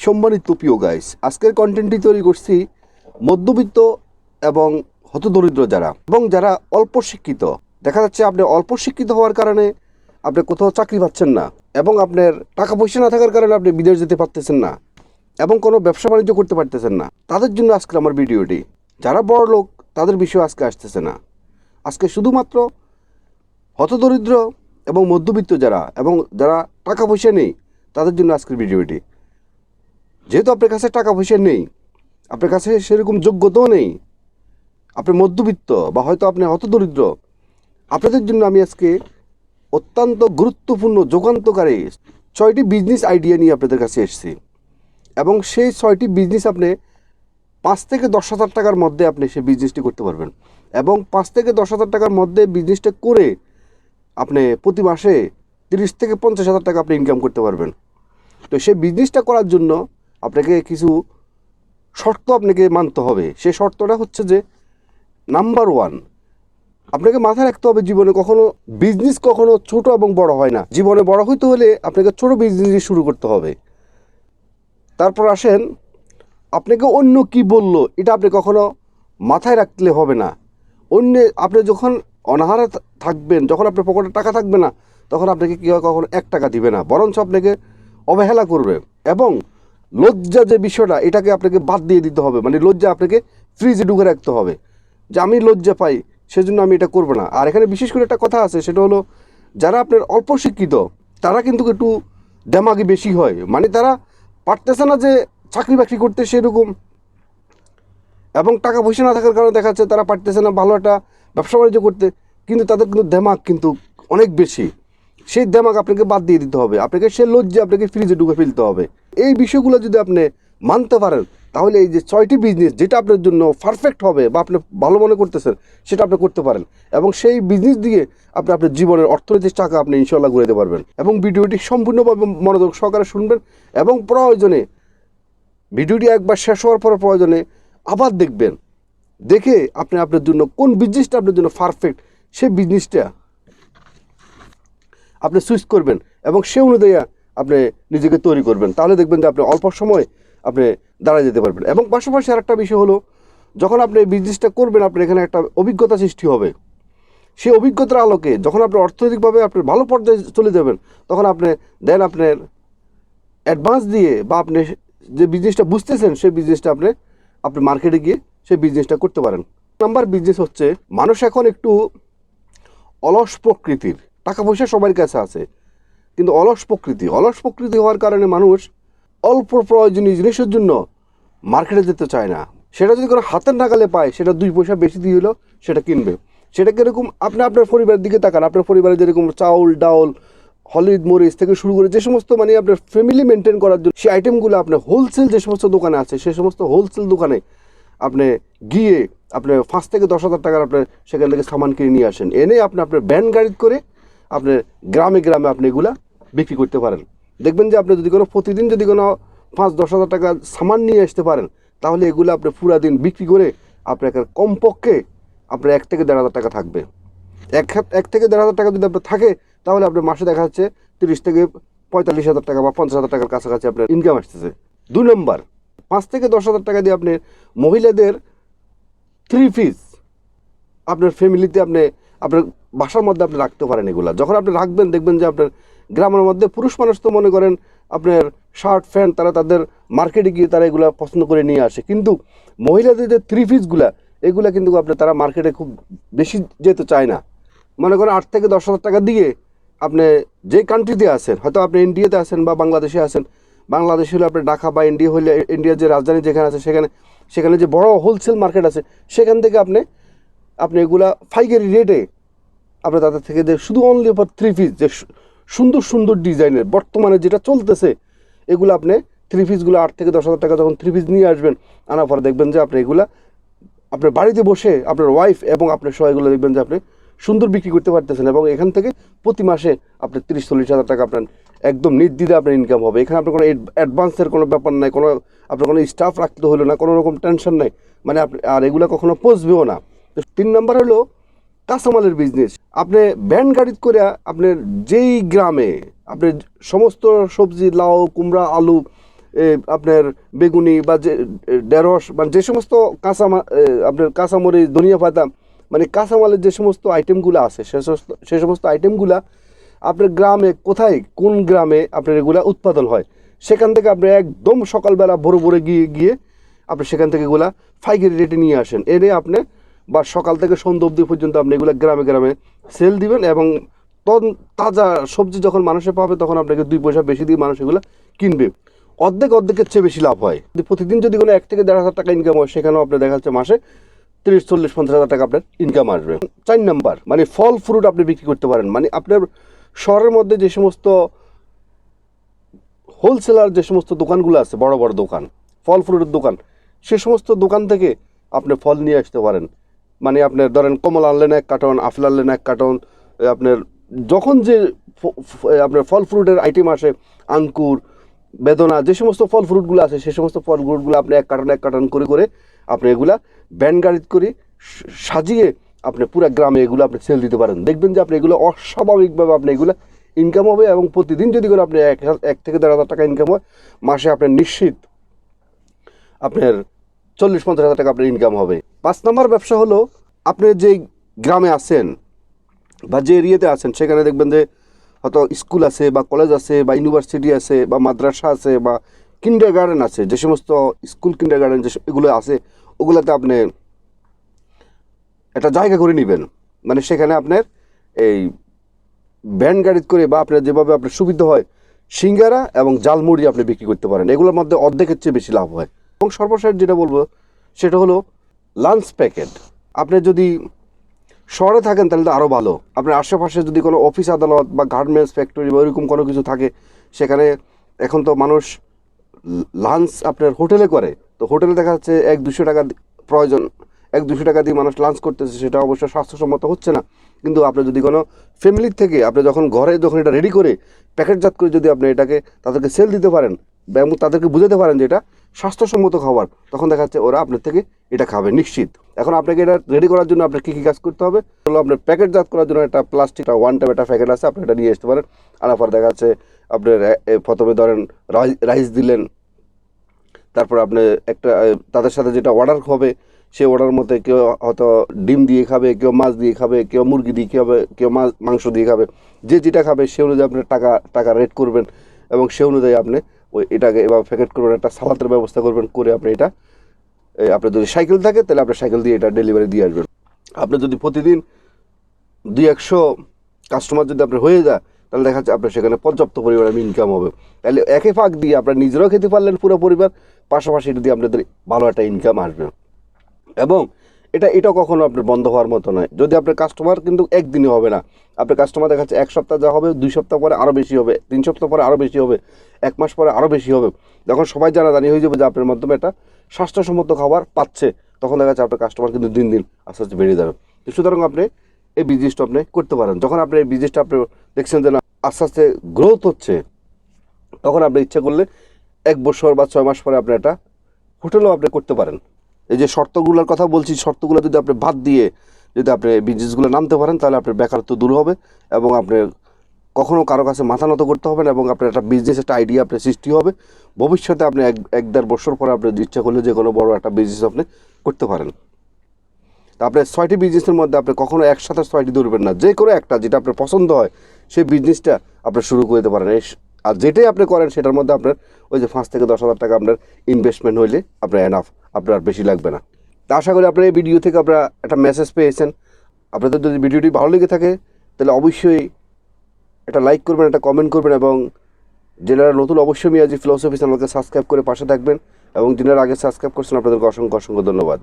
সম্মানিত প্রিয় গাইস, আজকের কন্টেন্টটি তৈরি করছি মধ্যবিত্ত এবং হতদরিদ্র যারা এবং যারা অল্প শিক্ষিত। দেখা যাচ্ছে আপনি অল্প শিক্ষিত হওয়ার কারণে আপনি কোথাও চাকরি পাচ্ছেন না এবং আপনার টাকা পয়সা না থাকার কারণে আপনি বিদেশ যেতে পারতেছেন না এবং কোনো ব্যবসা বাণিজ্য করতে পারতেছেন না। তাদের জন্য আজকে আমার ভিডিওটি। যারা বড় লোক তাদের বিষয় আজকে আসতেছে না, আজকে শুধুমাত্র হতদরিদ্র এবং মধ্যবিত্ত যারা এবং যারা টাকা পয়সা নেই তাদের জন্য আজকের ভিডিওটি। যেহেতু আপনার কাছে টাকা পয়সা নেই, আপনার কাছে সেরকম যোগ্যতাও নেই, আপনি মধ্যবিত্ত বা হয়তো আপনি হতদরিদ্র, আপনাদের জন্য আমি আজকে অত্যন্ত গুরুত্বপূর্ণ যুগান্তকারী 6টি বিজনেস আইডিয়া নিয়ে আপনাদের কাছে এসেছি এবং সেই 6টি বিজনেস আপনি 5 থেকে 10,000 টাকার মধ্যে আপনি সেই বিজনেসটি করতে পারবেন এবং 5 থেকে 10,000 টাকার মধ্যে বিজনেসটা করে আপনি প্রতি মাসে 30 থেকে 50,000 টাকা আপনি ইনকাম করতে পারবেন। তো সেই বিজনেসটা করার জন্য আপনাকে কিছু শর্ত আপনাকে মানতে হবে। সেই শর্তটা হচ্ছে যে, নাম্বার 1, আপনাকে মাথায় রাখতে হবে জীবনে বিজনেস কখনো ছোট এবং বড় হয় না। জীবনে বড় হইতে হলে আপনাকে ছোট বিজনেস শুরু করতে হবে। তারপর আসেন, আপনাকে অন্য কি বললো এটা আপনি কখনো মাথায় রাখলে হবে না। আপনি যখন অনাহারে থাকবেন, যখন আপনার পকেটে টাকা থাকবে না, তখন আপনাকে কেউ কখনো 1 টাকা দিবে না, বরঞ্চ আপনাকে অবহেলা করবে। এবং লজ্জা যে বিষয়টা, এটাকে আপনাকে বাদ দিয়ে দিতে হবে। মানে লজ্জা আপনাকে ফ্রিজে ঢুকে রাখতে হবে যে আমি লজ্জা পাই, সেজন্য আমি এটা করবো না। আর এখানে বিশেষ করে একটা কথা আছে, সেটা হলো যারা আপনার অল্প শিক্ষিত তারা কিন্তু একটু দেমাগি বেশি হয়। মানে তারা পারতেছে না যে চাকরি বাকরি করতে সেরকম, এবং টাকা পয়সা না থাকার কারণে দেখা যাচ্ছে তারা পারতেছে না ভালো একটা ব্যবসা বাণিজ্য করতে, কিন্তু তাদের কিন্তু দেমাগ কিন্তু অনেক বেশি। সেই দেমাগ আপনাকে বাদ দিয়ে দিতে হবে, আপনাকে সে লজ্জা আপনাকে ফ্রিজে ঢুকে ফেলতে হবে। এই বিষয়গুলো যদি আপনি মানতে পারেন, তাহলে এই যে 6টি বিজনেস যেটা আপনার জন্য পারফেক্ট হবে বা আপনি ভালো মনে করতেছেন সেটা আপনি করতে পারেন এবং সেই বিজনেস দিয়ে আপনি আপনার জীবনের অর্থনৈতিক টাকা আপনি ইনশাল্লাহ ঘুরাতে পারবেন। এবং ভিডিওটি সম্পূর্ণভাবে মনোযোগ সহকারে শুনবেন এবং প্রয়োজনে ভিডিওটি একবার শেষ হওয়ার পর প্রয়োজনে আবার দেখবেন, দেখে আপনি আপনার জন্য কোন বিজনেসটা আপনার জন্য পারফেক্ট সেই বিজনেসটা আপনি সুইচ করবেন এবং সে অনুযায়ী আপনি নিজেকে তৈরি করবেন। তাহলে দেখবেন যে আপনি অল্প সময় আপনি দাঁড়ায় যেতে পারবেন। এবং পাশাপাশি আর একটা বিষয় হলো, যখন আপনি এই বিজনেসটা করবেন আপনার এখানে একটা অভিজ্ঞতা সৃষ্টি হবে। সেই অভিজ্ঞতার আলোকে যখন আপনি অর্থনৈতিকভাবে আপনি ভালো পর্যায়ে চলে যাবেন, তখন আপনি আপনার অ্যাডভান্স দিয়ে বা আপনি যে বিজনেসটা বুঝতেছেন সেই বিজনেসটা আপনি মার্কেটে গিয়ে সেই বিজনেসটা করতে পারেন। নাম্বার বিজনেস হচ্ছে, মানুষ এখন একটু অলস প্রকৃতির। টাকা পয়সা সবার কাছে আছে, কিন্তু অলস প্রকৃতি হওয়ার কারণে মানুষ অল্প প্রয়োজনীয় জিনিসের জন্য মার্কেটে যেতে চায় না। সেটা যদি কোনো হাতের নাগালে পায়, সেটা 2 পয়সা বেশি দিয়ে হলেও সেটা কিনবে। সেটা কীরকম, আপনি আপনার পরিবারের দিকে তাকান। আপনার পরিবারে যেরকম চাউল ডাউল হলুদ মরিচ থেকে শুরু করে যে সমস্ত মানে আপনার ফ্যামিলি মেনটেন করার জন্য সেই আইটেমগুলো আপনার হোলসেল যে সমস্ত দোকানে আছে, সেই সমস্ত হোলসেল দোকানে আপনি গিয়ে আপনার 5 থেকে 10,000 টাকার আপনার সেখান থেকে সামান কিনে নিয়ে আসেন, এনে আপনার ভ্যান গাড়ি করে আপনার গ্রামে গ্রামে আপনি এগুলা বিক্রি করতে পারেন। দেখবেন যে আপনি যদি কোনো প্রতিদিন যদি কোনো 5-10,000 টাকা সামান নিয়ে আসতে পারেন, তাহলে এগুলো আপনি পুরা দিন বিক্রি করে আপনার কমপক্ষে আপনার 1 থেকে 1,500 টাকা থাকবে। 1 থেকে 1,500 টাকা যদি আপনার থাকে, তাহলে আপনার মাসে দেখা যাচ্ছে 30 থেকে 45,000 টাকা বা 50,000 টাকার কাছাকাছি আপনার ইনকাম আসতেছে। 2 নম্বর, 5 থেকে 10,000 টাকা দিয়ে আপনি মহিলাদের 3 পিস আপনার ফ্যামিলিতে আপনার বাসার মধ্যে আপনি রাখতে পারেন। এগুলা যখন আপনি রাখবেন, দেখবেন যে আপনার গ্রামের মধ্যে পুরুষ মানুষ তো মনে করেন আপনার শার্ট প্যান্ট তারা তাদের মার্কেটে গিয়ে তারা এগুলা পছন্দ করে নিয়ে আসে, কিন্তু মহিলাদের যে 3 পিসগুলা এগুলা কিন্তু তারা মার্কেটে খুব বেশি যেতে চায় না। মনে করেন 8 থেকে 10,000 টাকা দিয়ে আপনি যে কান্ট্রিতে আছেন, হয়তো আপনি ইন্ডিয়াতে আছেন বা বাংলাদেশে আছেন, বাংলাদেশ হলে আপনার ঢাকা বা ইন্ডিয়া হলে ইন্ডিয়ার যে রাজধানী যেখানে আছে সেখানে যে বড় হোলসেল মার্কেট আছে, সেখান থেকে আপনি এগুলা পাইকারি রেটে আপনি তাদের থেকে যে শুধু অনলি ফর 3 পিস যে সুন্দর সুন্দর ডিজাইনের বর্তমানে যেটা চলতেছে, এগুলো আপনি 3 পিসগুলো 8 থেকে 10,000 টাকা যখন 3 পিস নিয়ে আসবেন, আনার পরে দেখবেন যে আপনি এগুলা আপনার বাড়িতে বসে আপনার ওয়াইফ এবং আপনার সবাইগুলো দেখবেন যে আপনি সুন্দর বিক্রি করতে পারতেছেন এবং এখান থেকে প্রতি মাসে আপনার 30-40,000 টাকা আপনার একদম নির্দ্বিধায় আপনার ইনকাম হবে। এখানে আপনার কোনো অ্যাডভান্সের কোনো ব্যাপার নাই, আপনার কোনো স্টাফ রাখতে হলো না, কোনো রকম টেনশন নাই, মানে আর এগুলো কখনো পচবেও না। তো 3 নম্বর হলো কাঁচামালের বিজনেস। আপনি ভ্যান গাড়ি করে আপনার যেই গ্রামে আপনি সমস্ত সবজি লাউ কুমড়া আলু আপনার বেগুনি বা যে ঢেঁড়স মানে যে সমস্ত আপনার কাঁচামরিচ ধনিয়া পাতা মানে কাঁচামালের যে সমস্ত আইটেমগুলো আছে সে সমস্ত আইটেমগুলা আপনার গ্রামে কোথায় কোন গ্রামে আপনার এগুলা উৎপাদন হয় সেখান থেকে আপনি একদম সকালবেলা ভোরে ভোরে গিয়ে আপনি সেখান থেকে এগুলা পাইকারি রেটে নিয়ে আসেন, এনে আপনি বা সকাল থেকে সন্ধ্যা অবধি পর্যন্ত আপনি এগুলো গ্রামে গ্রামে সেল দিবেন এবং তাজা সবজি যখন মানুষে পাবে তখন আপনাকে 2 পয়সা বেশি দিয়ে মানুষ এগুলো কিনবে। অর্ধেকের চেয়ে বেশি লাভ হয়। প্রতিদিন যদি কোনো 1 থেকে 1,500 টাকা ইনকাম হয় সেখানেও আপনার দেখা যাচ্ছে মাসে 30, 40, 50,000 টাকা আপনার ইনকাম আসবে। 4 নাম্বার মানে ফল ফ্রুট আপনি বিক্রি করতে পারেন। মানে আপনার শহরের মধ্যে যে সমস্ত হোলসেলার যে সমস্ত দোকানগুলো আছে, বড় বড় দোকান, ফল ফ্রুটের দোকান, সে সমস্ত দোকান থেকে আপনি ফল নিয়ে আসতে পারেন। মানে আপনার ধরেন কমলা আনলেন 1 কার্টন, আপেল আনলেন 1 কার্টন, আপনার যখন যে আপনার ফল ফ্রুটের আইটেম আসে, আঙ্কুর, বেদনা, যে সমস্ত ফল ফ্রুটগুলো আছে সে সমস্ত ফল ফ্রুটগুলো আপনি 1 কার্টন করে আপনি এগুলা ব্যান গাড়িতে করে সাজিয়ে আপনি পুরো গ্রামে এগুলো আপনি সেল দিতে পারেন। দেখবেন যে আপনি এগুলো অস্বাভাবিকভাবে আপনি এগুলো ইনকাম হবে এবং প্রতিদিন যদি করে আপনি 1 থেকে 1,500 টাকা ইনকাম হয়, মাসে আপনার নিশ্চিত আপনার 40-50,000 টাকা আপনার ইনকাম হবে। 5 নম্বর ব্যবসা হলো আপনি যে গ্রামে আছেন বা যে এরিয়াতে আছেন সেখানে দেখবেন যে হয়তো স্কুল আছে বা কলেজ আছে বা ইউনিভার্সিটি আছে বা মাদ্রাসা আছে বা কিন্ডারগার্টেন আছে, যে সমস্ত স্কুল কিন্ডারগার্টেন যে এগুলো আছে ওগুলোতে আপনি একটা জায়গা করে নেবেন। মানে সেখানে আপনার এই ভ্যান গাড়িতে করে বা আপনার যেভাবে আপনার সুবিধা হয় সিঙ্গারা এবং জালমুড়ি আপনি বিক্রি করতে পারেন। এগুলোর মধ্যে অর্ধেকের চেয়ে বেশি লাভ হয়। এবং সর্বশেষ যেটা বলবো সেটা হলো লাঞ্চ প্যাকেট। আপনি যদি শহরে থাকেন তাহলে তো আরও ভালো। আপনার আশেপাশে যদি কোনো অফিস আদালত বা গার্মেন্টস ফ্যাক্টরি বা ওইরকম কোনো কিছু থাকে, সেখানে এখন তো মানুষ লাঞ্চ আপনার হোটেলে করে, তো হোটেলে দেখা যাচ্ছে 100-200 টাকা প্রয়োজন, 100-200 টাকা দিয়ে মানুষ লাঞ্চ করতেছে, সেটা অবশ্য স্বাস্থ্যসম্মত হচ্ছে না। কিন্তু আপনি যদি কোনো ফ্যামিলির থেকে আপনি যখন এটা রেডি করে প্যাকেটজাত করে যদি আপনি এটাকে তাদেরকে সেল দিতে পারেন এবং তাদেরকে বুঝাতে পারেন যে এটা স্বাস্থ্যসম্মত খাবার, তখন দেখা যাচ্ছে ওরা আপনার থেকে এটা খাবে নিশ্চিত। এখন আপনাকে এটা রেডি করার জন্য আপনার কী কী কাজ করতে হবে হলো, আপনার প্যাকেটজাত করার জন্য একটা প্লাস্টিক 1 টাইম একটা প্যাকেট আছে, আপনি এটা নিয়ে আসতে পারেন। আনার পর দেখা যাচ্ছে আপনার প্রথমে ধরেন রাইস দিলেন, তারপর আপনি একটা তাদের সাথে যেটা অর্ডার হবে সেই অর্ডার মধ্যে কেউ হয়তো ডিম দিয়ে খাবে, কেউ মাছ দিয়ে খাবে, কেউ মুরগি দিয়ে খাবে, কেউ মাংস দিয়ে খাবে, যে যেটা খাবে সে অনুযায়ী আপনি টাকা রেট করবেন এবং সে অনুযায়ী আপনি এটাকে এবার প্যাকেট করবেন, একটা সালাতের ব্যবস্থা করবেন, করে আপনি এটা আপনার যদি সাইকেল থাকে তাহলে আপনি সাইকেল দিয়ে এটা ডেলিভারি দিয়ে আসবেন। আপনি যদি প্রতিদিন 200-100 কাস্টমার যদি আপনার হয়ে যায় তাহলে দেখা যাচ্ছে আপনার সেখানে পর্যাপ্ত পরিমাণে ইনকাম হবে। তাহলে একে ফাঁক দিয়ে আপনার নিজেরাও খেতে পারলেন পুরো পরিবার, পাশাপাশি যদি আপনাদের ভালো একটা ইনকাম আসবে। এবং এটা কখনো আপনার বন্ধ হওয়ার মতো নয়। যদি আপনার কাস্টমার কিন্তু একদিনে হবে না, আপনার কাস্টমার দেখা যাচ্ছে 1 সপ্তাহ যা হবে, 2 সপ্তাহ পরে আরও বেশি হবে, 3 সপ্তাহ পরে আরও বেশি হবে, 1 মাস পরে আরও বেশি হবে। যখন সবাই জানাজানি হয়ে যাবে যে আপনার মাধ্যমে একটা স্বাস্থ্যসম্মত খাবার পাচ্ছে, তখন দেখা যাচ্ছে আপনার কাস্টমার কিন্তু দিন দিন আস্তে আস্তে বেড়ে যাবে। তো সুতরাং আপনি এই বিজনেসটা আপনি করতে পারেন। যখন আপনি এই বিজনেসটা আপনি দেখছেন যে না আস্তে আস্তে গ্রোথ হচ্ছে, তখন আপনি ইচ্ছা করলে 1 বছর বা 6 মাস পরে আপনি একটা হোটেলও আপনি করতে পারেন। এই যে শর্তগুলোর কথা বলছি, শর্তগুলো যদি আপনি বাদ দিয়ে যদি আপনি বিজনেসগুলো নামতে পারেন তাহলে আপনার বেকারত্ব দূর হবে এবং আপনি কখনও কারো কাছে মাথা নত করতে হবে না এবং আপনার একটা বিজনেস একটা আইডিয়া আপনার সৃষ্টি হবে। ভবিষ্যতে আপনি 1-1.5 বছর পরে আপনি ইচ্ছা করলে যে কোনো বড় একটা বিজনেস আপনি করতে পারেন। তা আপনার 6টি বিজনেসের মধ্যে আপনি কখনো একসাথে 6টি ধরবেন না, যে কোনো একটা যেটা আপনার পছন্দ হয় সেই বিজনেসটা আপনি শুরু করে দিতে পারেন। আর যেটাই আপনি করেন সেটার মধ্যে আপনার ওই যে 5 থেকে 10,000 টাকা আপনার ইনভেস্টমেন্ট হইলে আপনার এনাফ, আপনার বেশি লাগবে না। তা আশা করি আপনার এই ভিডিও থেকে আপনারা একটা মেসেজ পেয়েছেন। আপনাদের যদি ভিডিওটি ভালো লেগে থাকে তাহলে অবশ্যই একটা লাইক করবেন, একটা কমেন্ট করবেন এবং যারা নতুন অবশ্যই মিয়াজি ফিলোসফি চ্যানেলকে সাবস্ক্রাইব করে পাশে থাকবেন এবং যারা আগে সাবস্ক্রাইব করছেন আপনাদেরকে অসংখ্য ধন্যবাদ।